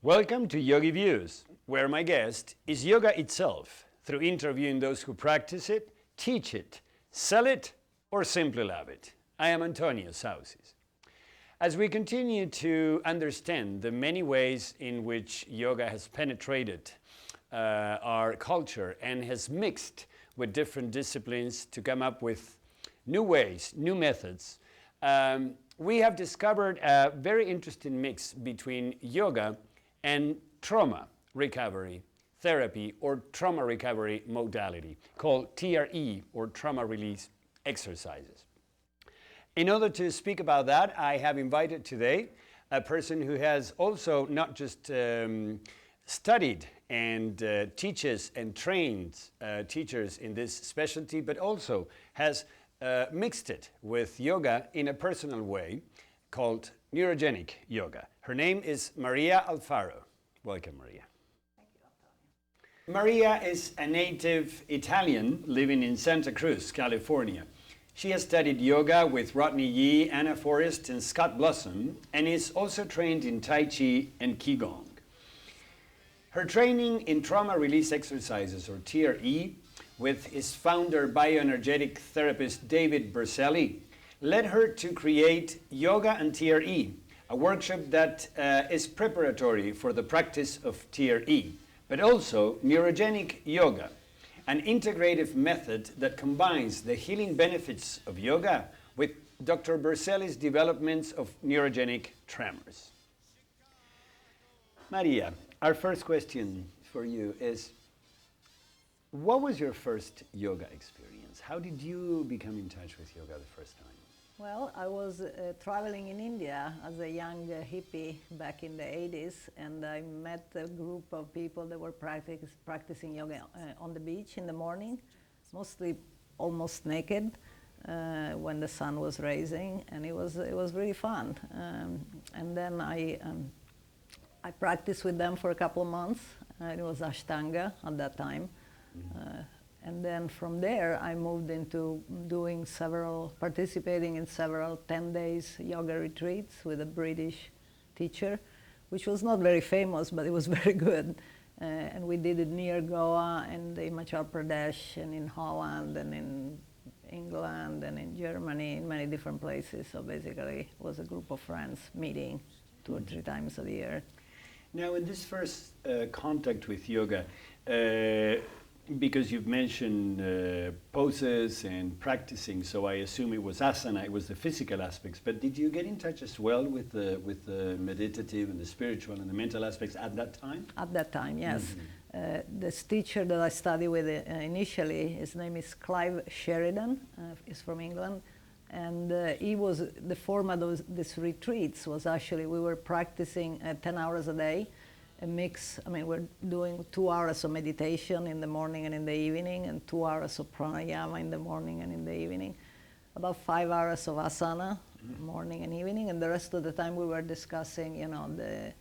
Welcome to YogiViews, where my guest is yoga itself, through interviewing those who practice it, teach it, sell it, or simply love it. I am Antonio Sausis. As we continue to understand the many ways in which yoga has penetrated our culture and has mixed with different disciplines to come up with new ways, new methods, we have discovered a very interesting mix between yoga and trauma recovery therapy or trauma recovery modality called TRE or trauma release exercises. In order to speak about that, I have invited today a person who has also not just studied and teaches and trains teachers in this specialty, but also has mixed it with yoga in a personal way called Neurogenic yoga. Her name is Maria Alfaro. Welcome, Maria. Thank you, Antonio. Maria is a native Italian living in Santa Cruz, California. She has studied yoga with Rodney Yee, Anna Forrest, and Scott Blossom, and is also trained in Tai Chi and Qigong. Her training in trauma release exercises, or TRE, with his founder, bioenergetic therapist David Berceli, led her to create Yoga and TRE, a workshop that is preparatory for the practice of TRE, but also Neurogenic yoga, an integrative method that combines the healing benefits of yoga with Dr. Berceli's developments of neurogenic tremors. Maria, our first question for you is, what was your first yoga experience? How did you become in touch with yoga the first time? Well, I was traveling in India as a young hippie back in the 80s, and I met a group of people that were practicing yoga on the beach in the morning, mostly almost naked when the sun was rising, and it was really fun. And then I practiced with them for a couple of months. It was Ashtanga at that time. And then from there, I moved into participating in several 10 days yoga retreats with a British teacher, which was not very famous, but it was very good. And we did it near Goa and in Himachal Pradesh and in Holland and in England and in Germany, in many different places. So basically, it was a group of friends meeting 2 or 3 times a year. Now, in this first contact with yoga, because you've mentioned poses and practicing, so I assume it was asana, it was the physical aspects, but did you get in touch as well with the meditative and the spiritual and the mental aspects at that time? At that time, yes. This teacher that I studied with initially, his name is Clive Sheridan, he's from England, and he was, the format of these retreats was actually, we were practicing 10 hours a day, a mix. I mean, we're doing 2 hours of meditation in the morning and in the evening, and 2 hours of pranayama in the morning and in the evening. About 5 hours of asana, morning and evening, and the rest of the time we were discussing, the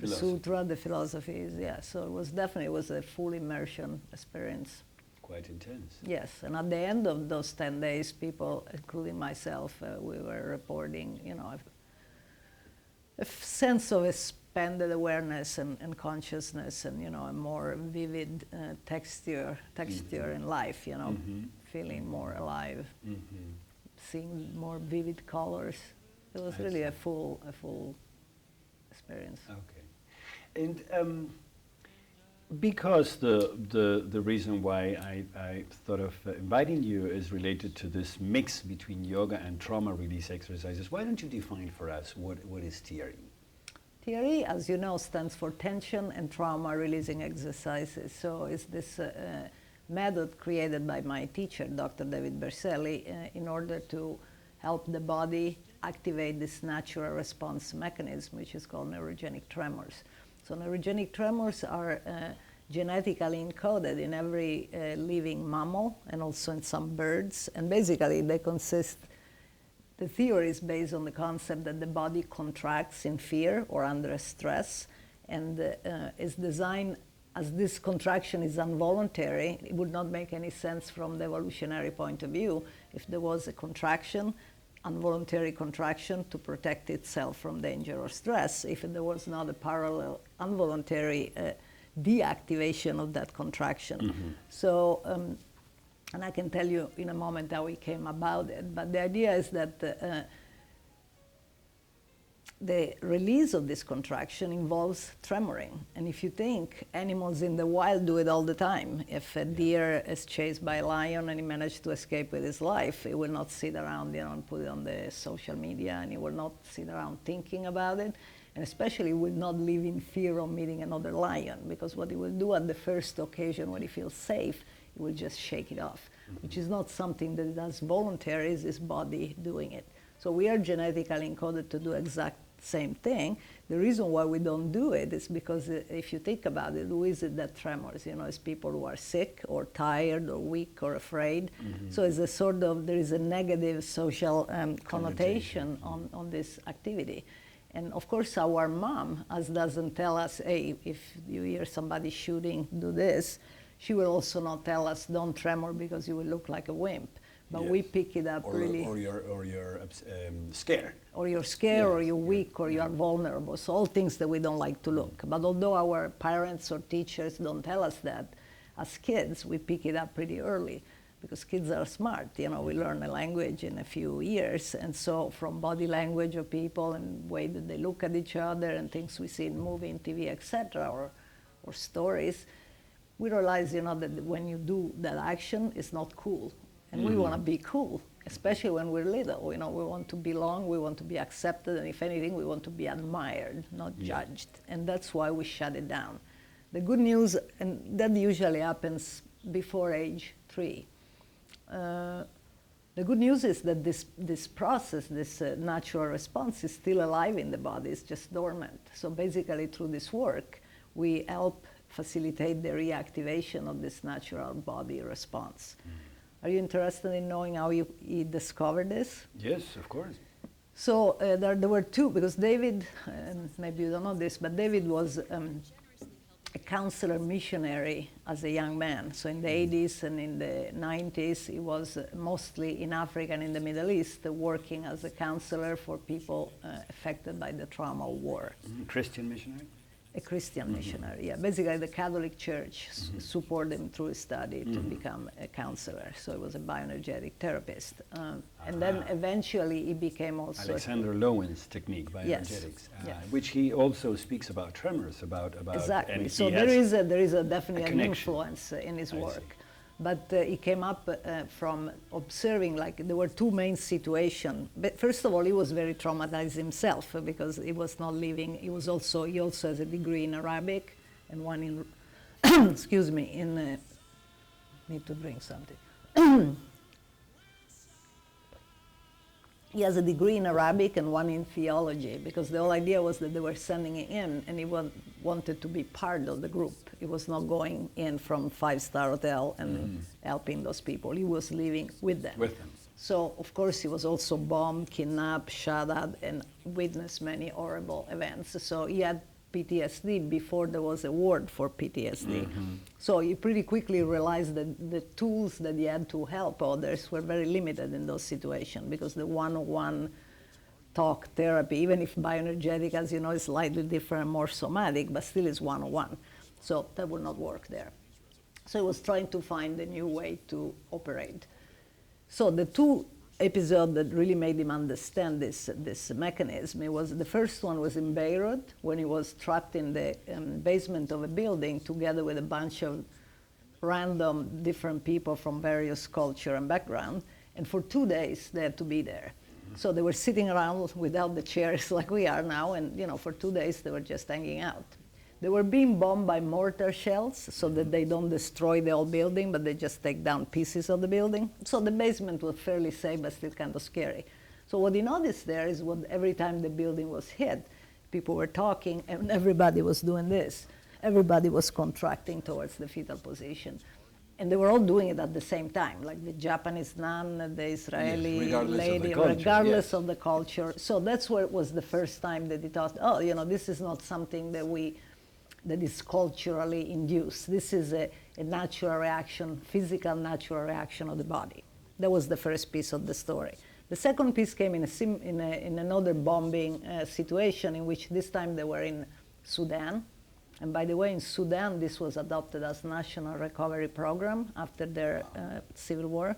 sutra, the philosophies. Yeah, so it was a full immersion experience. Quite intense. Yes, and at the end of those 10 days, people, including myself, we were reporting, a sense of expanded awareness and consciousness, and a more vivid texture in life. Feeling more alive, seeing more vivid colors. It was really a full experience. Okay, and because the reason why I thought of inviting you is related to this mix between yoga and trauma release exercises. Why don't you define for us what is TRE? TRE, as you know, stands for Tension and Trauma Releasing Exercises. So it's this method created by my teacher, Dr. David Berceli, in order to help the body activate this natural response mechanism, which is called neurogenic tremors. So neurogenic tremors are genetically encoded in every living mammal and also in some birds. And basically they consist, the theory is based on the concept that the body contracts in fear or under stress, and is designed, as this contraction is involuntary, it would not make any sense from the evolutionary point of view if there was a contraction involuntary contraction to protect itself from danger or stress if there was not a parallel involuntary deactivation of that contraction. Mm-hmm. So, and I can tell you in a moment how we came about it, but the idea is that the release of this contraction involves tremoring. And if you think, animals in the wild do it all the time. If a deer is chased by a lion and he managed to escape with his life, he will not sit around, and put it on the social media, and he will not sit around thinking about it. And especially will not live in fear of meeting another lion, because what he will do at the first occasion when he feels safe, he will just shake it off, which is not something that he does voluntarily, it's his body doing it. So we are genetically encoded to do exact same thing. The reason why we don't do it is because if you think about it, who is it that tremors? It's people who are sick or tired or weak or afraid. Mm-hmm. So it's a sort of, there is a negative social connotation on this activity. And of course our mom, as doesn't tell us, hey, if you hear somebody shooting, do this, she will also not tell us, don't tremor because you will look like a wimp. But we pick it up really. Or you're scared. Or you're scared, or you're weak, or you are vulnerable. So all things that we don't like to look. But although our parents or teachers don't tell us that, as kids, we pick it up pretty early. Because kids are smart, we learn a language in a few years. And so from body language of people and way that they look at each other and things we see in movie and TV, etc., or stories, we realize, that when you do that action, it's not cool. And we want to be cool, especially when we're little. We want to belong, we want to be accepted, and if anything, we want to be admired, not judged. And that's why we shut it down. The good news, and that usually happens before age 3. The good news is that this process, this natural response is still alive in the body, it's just dormant. So basically through this work, we help facilitate the reactivation of this natural body response. Are you interested in knowing how he discovered this? Yes, of course. So there were two, because David, maybe you don't know this, but David was a counselor missionary as a young man. So in the 80s and in the 90s, he was mostly in Africa and in the Middle East, working as a counselor for people affected by the trauma of war. Christian missionary? A Christian missionary, yeah. Basically, the Catholic Church supported him through his study to become a counselor. So he was a bioenergetic therapist. And then eventually he became also... Alexander Lowen's technique, bioenergetics, which he also speaks about tremors, about exactly. So there is definitely an influence in his work. But he came up from observing, there were two main situations. But first of all, he was very traumatized himself because he was not living. He also has a degree in Arabic and one in, excuse me, need to drink something. He has a degree in Arabic and one in theology, because the whole idea was that they were sending him in and he wanted to be part of the group. He was not going in from 5-star hotel and helping those people. He was living with them. So, of course, he was also bombed, kidnapped, shot at, and witnessed many horrible events. So he had PTSD before there was a word for PTSD. So he pretty quickly realized that the tools that he had to help others were very limited in those situations, because the one-on-one talk therapy, even if bioenergetic, as you know, is slightly different, more somatic, but still is one-on-one. So that would not work there. So he was trying to find a new way to operate. So the two episode that really made him understand this mechanism. The first one was in Beirut, when he was trapped in the basement of a building together with a bunch of random different people from various culture and background. And for 2 days, they had to be there. So they were sitting around without the chairs like we are now, and for 2 days they were just hanging out. They were being bombed by mortar shells so that they don't destroy the whole building, but they just take down pieces of the building. So the basement was fairly safe, but still kind of scary. So what he noticed there is every time the building was hit, people were talking and everybody was doing this. Everybody was contracting towards the fetal position. And they were all doing it at the same time, like the Japanese nun, the Israeli lady, regardless of the culture. So that's where it was the first time that he thought, this is not something that is culturally induced. This is a natural reaction, physical natural reaction of the body. That was the first piece of the story. The second piece came in another bombing situation in which this time they were in Sudan. And by the way, in Sudan, this was adopted as National Recovery Program after their civil war.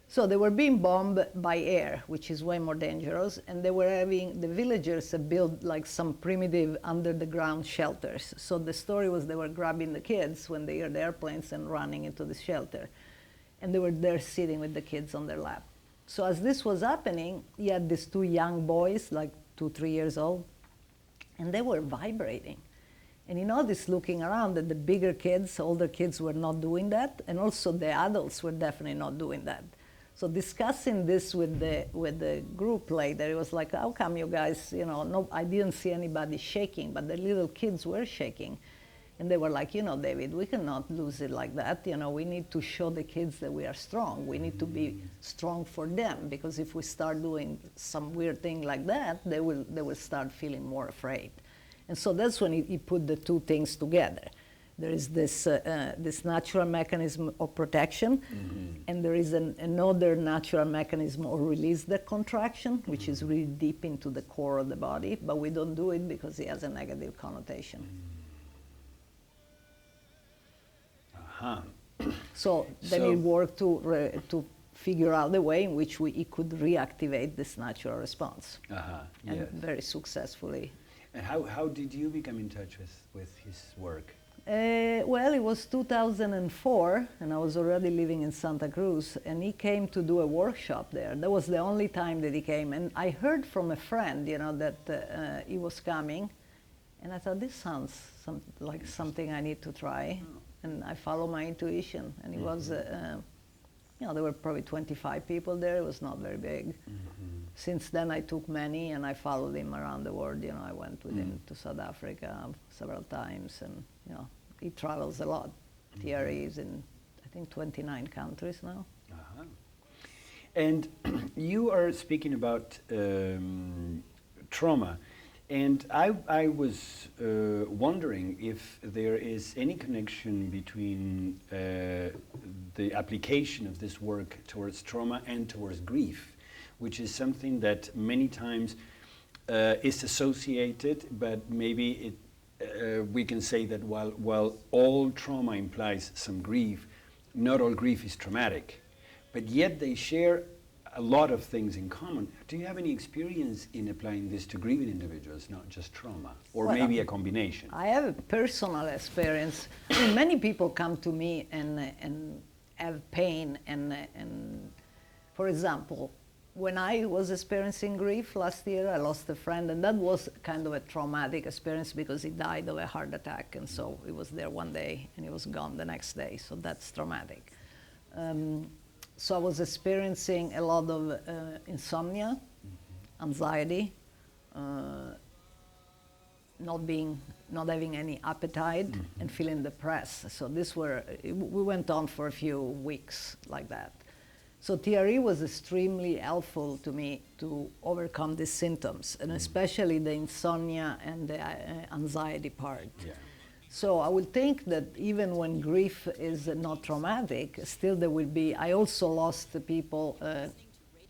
So they were being bombed by air, which is way more dangerous, and they were having, the villagers had built like some primitive under-the-ground shelters. So the story was they were grabbing the kids when they heard the airplanes and running into the shelter. And they were there sitting with the kids on their lap. So as this was happening, you had these two young boys, like 2, 3 years old, and they were vibrating. And you notice looking around that the bigger kids, older kids were not doing that, and also the adults were definitely not doing that. So discussing this with the group later, it was like, how come you guys, no, I didn't see anybody shaking, but the little kids were shaking. And they were like, David, we cannot lose it like that. We need to show the kids that we are strong. We need to be strong for them, because if we start doing some weird thing like that, they will start feeling more afraid. And so that's when he put the two things together. There is this natural mechanism of protection, and there is another natural mechanism of release the contraction, which is really deep into the core of the body, but we don't do it because it has a negative connotation. So then we worked to figure out the way in which it could reactivate this natural response, and very successfully. And how did you become in touch with his work? Well, it was 2004, and I was already living in Santa Cruz, and he came to do a workshop there. That was the only time that he came, and I heard from a friend, that he was coming, and I thought, this sounds like something I need to try, and I followed my intuition, and it was, there were probably 25 people there. It was not very big. Since then, I took many, and I followed him around the world. I went with him to South Africa several times, and he travels a lot. Thierry is in, I think, 29 countries now. And you are speaking about trauma, and I was wondering if there is any connection between the application of this work towards trauma and towards grief, which is something that many times is associated, but maybe we can say that while all trauma implies some grief, not all grief is traumatic, but yet they share a lot of things in common. Do you have any experience in applying this to grieving individuals, not just trauma, or maybe a combination? I have a personal experience. Many people come to me and have pain, and for example, when I was experiencing grief last year, I lost a friend, and that was kind of a traumatic experience because he died of a heart attack, and so he was there one day and he was gone the next day, so that's traumatic. So I was experiencing a lot of insomnia, anxiety, not having any appetite, and feeling depressed. So we went on for a few weeks like that. So Thierry was extremely helpful to me to overcome these symptoms, and especially the insomnia and the anxiety part. So I would think that even when grief is not traumatic, still there will be, I also lost the people,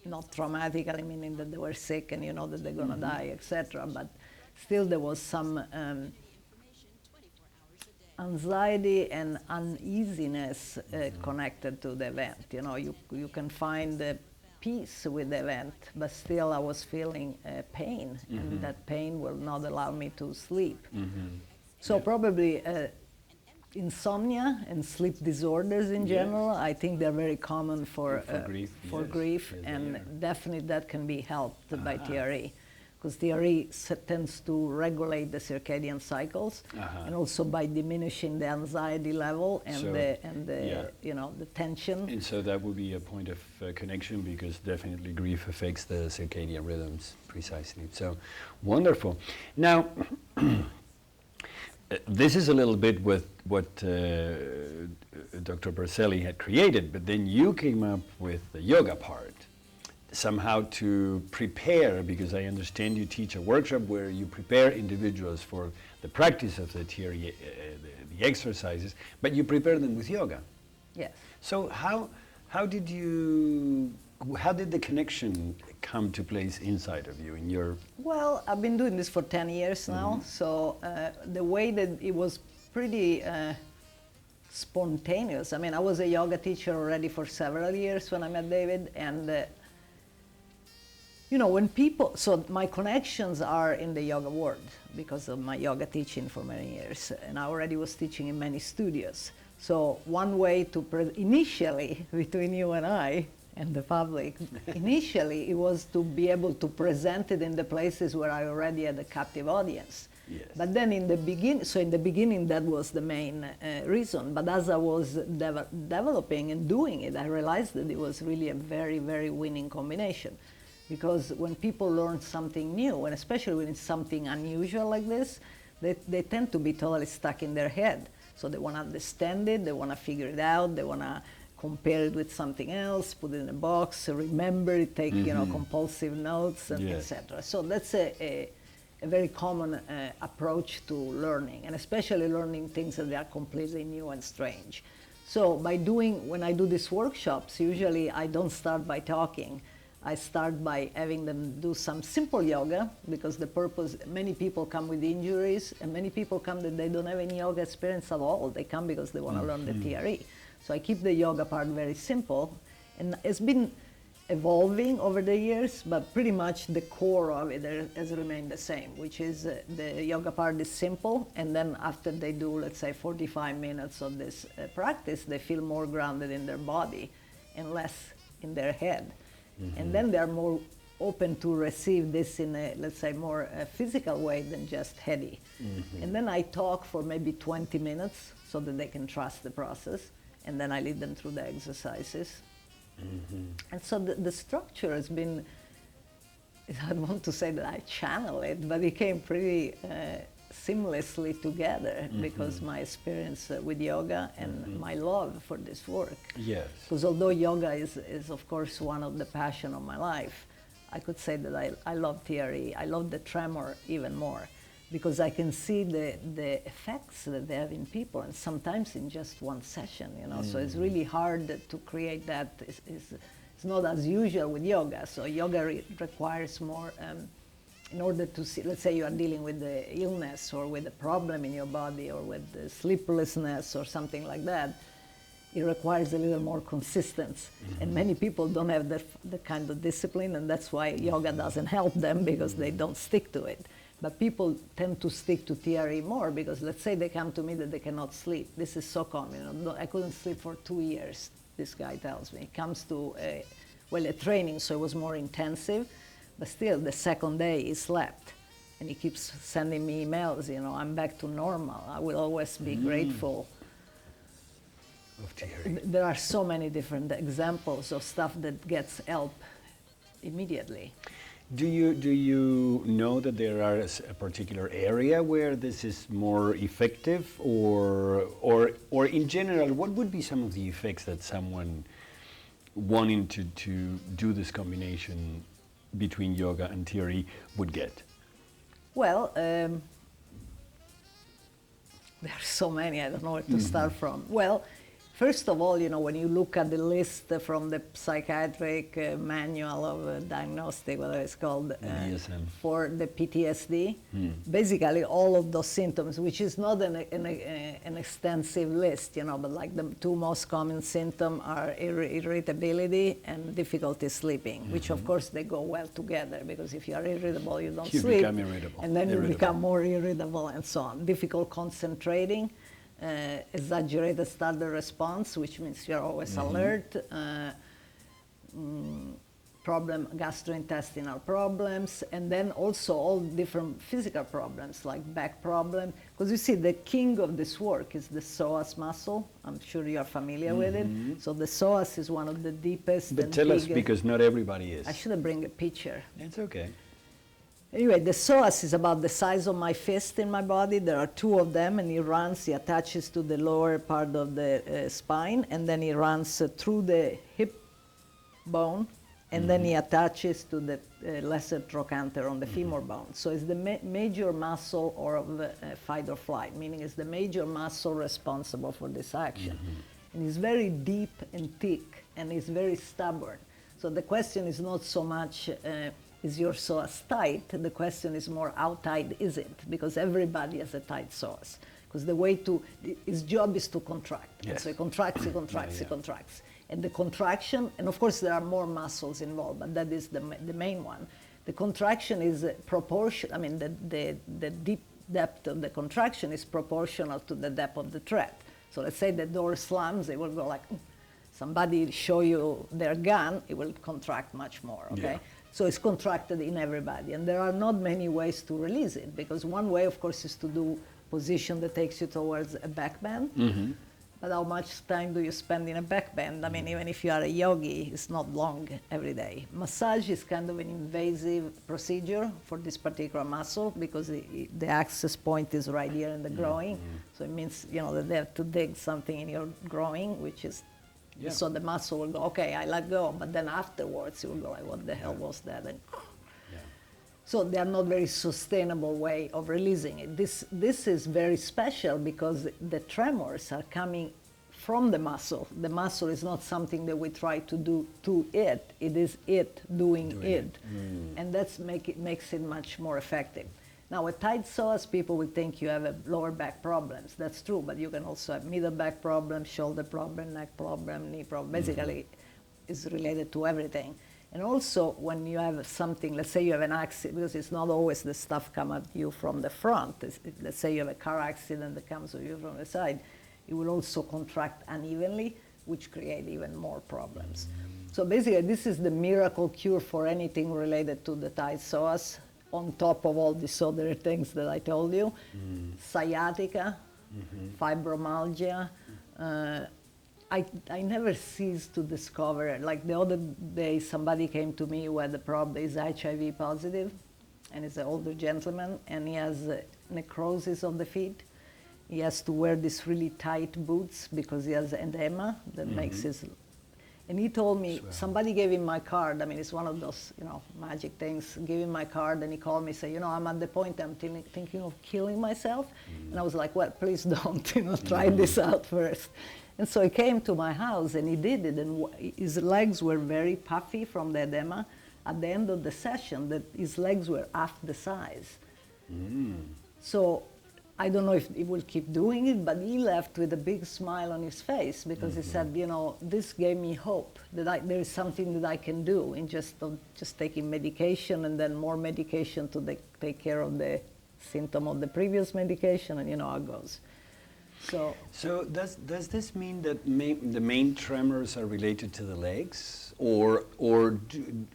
not traumatically, meaning that they were sick and that they're gonna die, etc. But still there was some anxiety and uneasiness connected to the event. You can find peace with the event, but still I was feeling pain, and that pain will not allow me to sleep. So probably insomnia and sleep disorders in general, I think they're very common for grief, and definitely that can be helped by Thierry. Because Thierry tends to regulate the circadian cycles, and also by diminishing the anxiety level and the tension. And so that would be a point of connection, because definitely grief affects the circadian rhythms precisely. So wonderful. Now, this is a little bit with what Dr. Berselli had created, but then you came up with the yoga part. Somehow to prepare, because I understand you teach a workshop where you prepare individuals for the practice of the theory, the exercises, but you prepare them with yoga. Yes. So how did you how did the connection come to place inside of you in your? Well, I've been doing this for 10 years now, so the way that it was pretty spontaneous. I mean, I was a yoga teacher already for several years when I met David, and you know, when people, so my connections are in the yoga world because of my yoga teaching for many years, and I already was teaching in many studios. So one way to, initially, between you and I and the public, initially it was to be able to present it in the places where I already had a captive audience. Yes. But then in the beginning that was the main reason. But as I was developing and doing it, I realized that it was really a very, very winning combination. Because when people learn something new, and especially when it's something unusual like this, they tend to be totally stuck in their head. So they want to understand it, they want to figure it out, they want to compare it with something else, put it in a box, remember it, take you know, compulsive notes, and Yes. etc. So that's a very common approach to learning, and especially learning things that are completely new and strange. So when I do these workshops, usually I don't start by talking. I start by having them do some simple yoga, because the purpose, many people come with injuries, and many people come that they don't have any yoga experience at all. They come because they want to learn the TRE. So I keep the yoga part very simple, and it's been evolving over the years, but pretty much the core of it has remained the same, which is the yoga part is simple, and then after they do, let's say, 45 minutes of this practice, they feel more grounded in their body and less in their head. And then they're more open to receive this in a, let's say, more physical way than just heady. And then I talk for maybe 20 minutes so that they can trust the process, and then I lead them through the exercises. And so the structure has been, I don't want to say that I channel it, but it came pretty seamlessly together because my experience with yoga and my love for this work. Yes. Because although yoga is of course one of the passion of my life, I could say that I love TRE. I love the tremor even more, because I can see the effects that they have in people, and sometimes in just one session, you know. So it's really hard to create that. It's not as usual with yoga. So yoga requires more, in order to see, let's say you are dealing with the illness or with a problem in your body or with the sleeplessness or something like that, it requires a little more consistency. And many people don't have the kind of discipline, and that's why yoga doesn't help them, because they don't stick to it. But people tend to stick to TRE more, because let's say they come to me that they cannot sleep. This is so common. You know, I couldn't sleep for 2 years, this guy tells me. It comes to a training, so it was more intensive, but still the second day he slept. And he keeps sending me emails, you know, I'm back to normal. I will always be grateful. Of TRE. There are so many different examples of stuff that gets help immediately. Do you know that there are a particular area where this is more effective, or in general, what would be some of the effects that someone wanting to do this combination between yoga and TRE would get? Well, there are so many, I don't know where to start from. Well, first of all, you know, when you look at the list from the psychiatric manual of diagnostic, whatever it's called, DSM. for the PTSD, basically all of those symptoms, which is not an extensive list, you know, but like the two most common symptoms are irritability and difficulty sleeping, which of course they go well together, because if you are irritable, you don't sleep. You become irritable. And then you become more irritable and so on. Difficult concentrating. Exaggerated startle response, which means you're always alert, gastrointestinal problems, and then also all different physical problems like back problem. Because you see, the king of this work is the psoas muscle. I'm sure you are familiar with it. So the psoas is one of the deepest. But and tell us, biggest. because not everybody is. I should bring a picture. It's okay. Anyway, the psoas is about the size of my fist in my body. There are two of them, and he attaches to the lower part of the spine, and then he runs through the hip bone, and then he attaches to the lesser trochanter on the femur bone. So it's the major muscle of fight or flight, meaning it's the major muscle responsible for this action. And it's very deep and thick, and it's very stubborn. So the question is not so much, is your psoas tight? The question is more, how tight is it? Because everybody has a tight psoas. Because the way to, his job is to contract. Yes. And so he contracts, he contracts, he contracts. And the contraction, and of course there are more muscles involved, but that is the main one. The contraction is proportional, I mean, the deep depth of the contraction is proportional to the depth of the thread. So let's say the door slams, it will go like, somebody show you their gun, it will contract much more, okay? Yeah. So it's contracted in everybody. And there are not many ways to release it, because one way, of course, is to do position that takes you towards a back bend. Mm-hmm. But how much time do you spend in a back bend? I mean, even if you are a yogi, it's not long every day. Massage is kind of an invasive procedure for this particular muscle because the access point is right here in the groin. So it means, you know, that they have to dig something in your groin, which is, so the muscle will go, okay, I let go. But then afterwards, it will go like, what the hell was that? And so they are not very sustainable way of releasing it. This is very special because the tremors are coming from the muscle. The muscle is not something that we try to do to it. It is it doing it. And that's makes it much more effective. Now, with tight psoas, people will think you have lower back problems. That's true, but you can also have middle back problems, shoulder problem, neck problem, knee problem. Basically, it's related to everything. And also, when you have something, let's say you have an accident, because it's not always the stuff come at you from the front. Let's say you have a car accident that comes at you from the side, it will also contract unevenly, which create even more problems. So basically, this is the miracle cure for anything related to the tight psoas, on top of all these other things that I told you. Sciatica, fibromyalgia, I never cease to discover, like the other day somebody came to me who had a problem, he's HIV positive, and he's an older gentleman, and he has necrosis of the feet. He has to wear these really tight boots because he has edema that makes his, and he told me, somebody gave him my card, I mean, it's one of those, you know, magic things, gave him my card, and he called me, said, you know, I'm at the point I'm thinking of killing myself, and I was like, well, please don't, you know, try this out first. And so he came to my house and he did it, and his legs were very puffy from the edema. At the end of the session, that his legs were half the size. So I don't know if he will keep doing it, but he left with a big smile on his face because he said, you know, this gave me hope that there is something that I can do in just taking medication and then more medication to take care of the symptom of the previous medication, and you know how it goes. So does this mean that the main tremors are related to the legs, or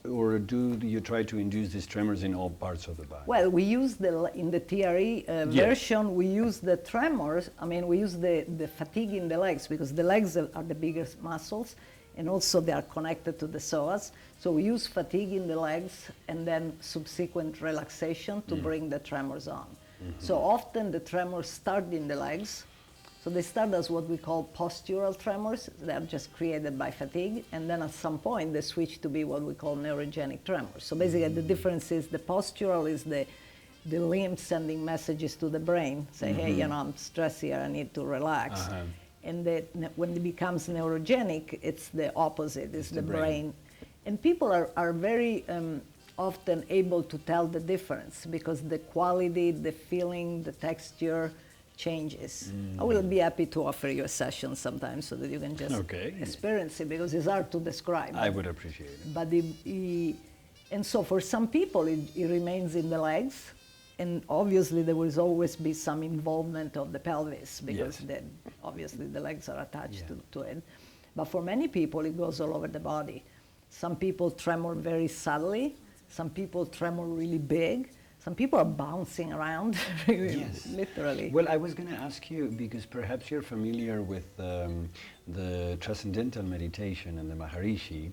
do you try to induce these tremors in all parts of the body? Well, we use in the TRE version, we use the tremors. I mean, we use the fatigue in the legs because the legs are the biggest muscles, and also they are connected to the psoas. So we use fatigue in the legs and then subsequent relaxation to bring the tremors on. So often the tremors start in the legs. So they start as what we call postural tremors. They are just created by fatigue. And then at some point, they switch to be what we call neurogenic tremors. So basically, the difference is the postural is the limbs sending messages to the brain, say, hey, you know, I'm stressed here, I need to relax. And when it becomes neurogenic, it's the opposite, it's the brain. And people are very often able to tell the difference because the quality, the feeling, the texture, changes. I will be happy to offer you a session sometime so that you can just experience it because it's hard to describe. I would appreciate it. But and so for some people it remains in the legs, and obviously there will always be some involvement of the pelvis because obviously the legs are attached to it. But for many people it goes all over the body. Some people tremor very subtly, some people tremor really big. Some people are bouncing around, literally. Well, I was going to ask you, because perhaps you're familiar with the Transcendental Meditation and the Maharishi,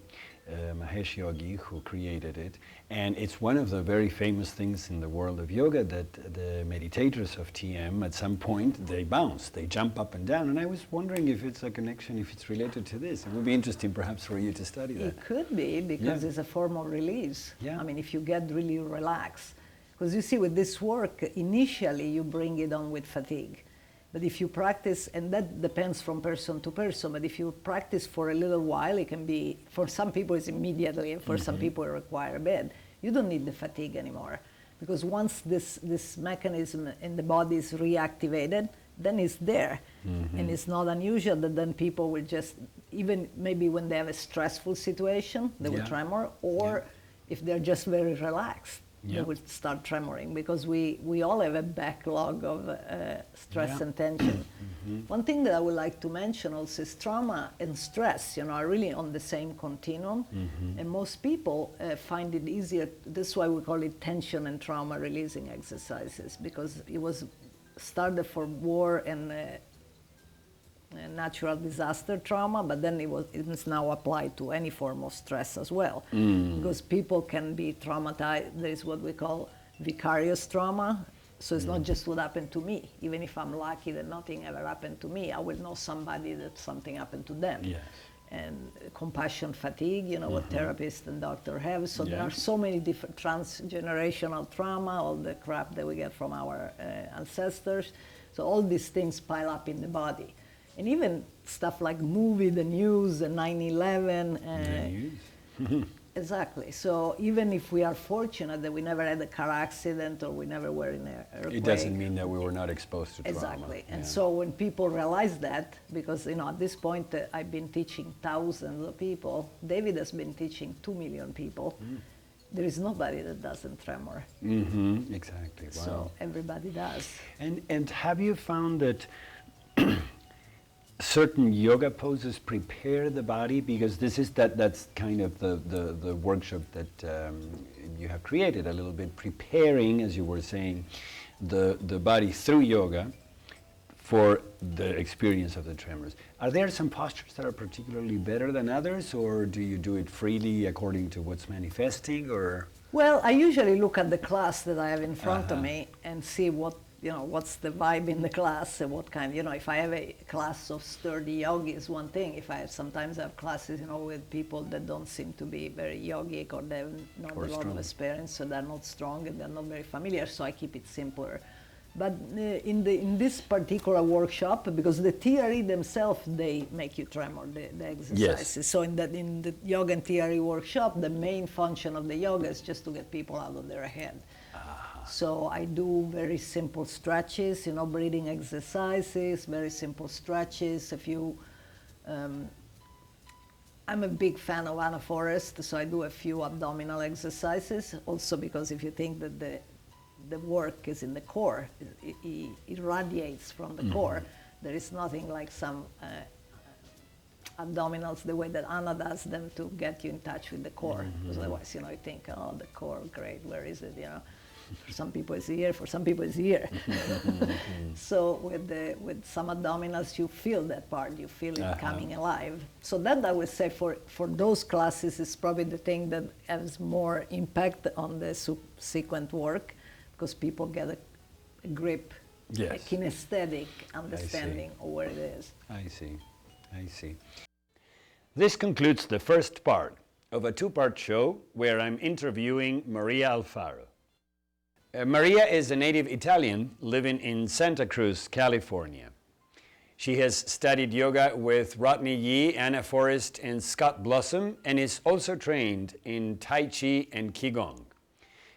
Mahesh Yogi, who created it. And it's one of the very famous things in the world of yoga that the meditators of TM, at some point, they bounce, they jump up and down. And I was wondering if it's a connection, if it's related to this. It would be interesting perhaps for you to study that. It could be, because it's a form of release. I mean, if you get really relaxed. Because you see, with this work, initially you bring it on with fatigue. But if you practice, and that depends from person to person, but if you practice for a little while, it can be, for some people it's immediately, and for some people it requires a bed. You don't need the fatigue anymore. Because once this mechanism in the body is reactivated, then it's there. And it's not unusual that then people will just, even maybe when they have a stressful situation, they will tremor, or if they're just very relaxed, they will start tremoring, because we all have a backlog of stress and tension. One thing that I would like to mention also is trauma and stress, are really on the same continuum. And most people find it easier, this is why we call it tension and trauma releasing exercises, because it was started for war and natural disaster trauma, but then it is now applied to any form of stress as well. Because people can be traumatized. There is what we call vicarious trauma. So it's not just what happened to me. Even if I'm lucky that nothing ever happened to me, I will know somebody that something happened to them. Yes. And compassion fatigue, what therapists and doctors have. So there are so many different transgenerational trauma, all the crap that we get from our ancestors. So all these things pile up in the body. And even stuff like the news, and 9/11. Exactly. So even if we are fortunate that we never had a car accident or we never were in an earthquake. It doesn't mean that we were not exposed to trauma. Exactly. And so when people realize that, because at this point I've been teaching thousands of people, David has been teaching 2 million people, there is nobody that doesn't tremor. Exactly. Wow. So everybody does. And have you found that certain yoga poses prepare the body, because that's kind of the workshop that you have created a little bit, preparing, as you were saying, the body through yoga for the experience of the tremors. Are there some postures that are particularly better than others, or do you do it freely according to what's manifesting, or? Well, I usually look at the class that I have in front of me and see what's the vibe in the class and what kind, if I have a class of sturdy yogis, one thing. If sometimes I have classes, with people that don't seem to be very yogic, or they have not a lot of experience, so they're not strong and they're not very familiar, so I keep it simpler. But in this particular workshop, because the TRE themselves, they make you tremor, the exercises. Yes. So in the yoga and TRE workshop, the main function of the yoga is just to get people out of their head. So I do very simple stretches, breathing exercises, very simple stretches. I'm a big fan of Anna Forrest, so I do a few abdominal exercises. Also because if you think that the work is in the core, it radiates from the core. There is nothing like some abdominals, the way that Anna does them, to get you in touch with the core. Because otherwise, you think, oh, the core, great, where is it, For some people it's here, for some people it's here. So with some abdominals, you feel that part, you feel it coming alive. So that I would say for those classes is probably the thing that has more impact on the subsequent work, because people get a grip, a kinesthetic understanding of where it is. I see. This concludes the first part of a two-part show where I'm interviewing Maria Alfaro. Maria is a native Italian living in Santa Cruz, California. She has studied yoga with Rodney Yee, Anna Forrest, and Scott Blossom, and is also trained in Tai Chi and Qigong.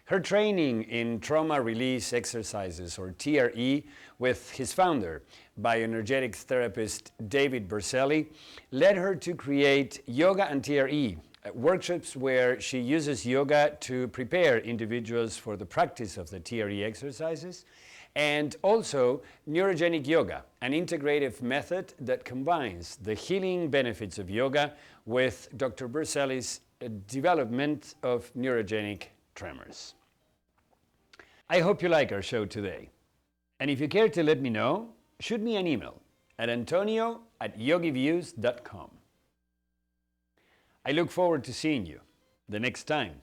Her training in trauma release exercises, or TRE, with his founder, bioenergetics therapist David Berselli, led her to create Yoga and TRE, workshops where she uses yoga to prepare individuals for the practice of the TRE exercises, and also Neurogenic Yoga, an integrative method that combines the healing benefits of yoga with Dr. Berselli's development of neurogenic tremors. I hope you like our show today. And if you care to let me know, shoot me an email at antonio@yogiviews.com. I look forward to seeing you the next time.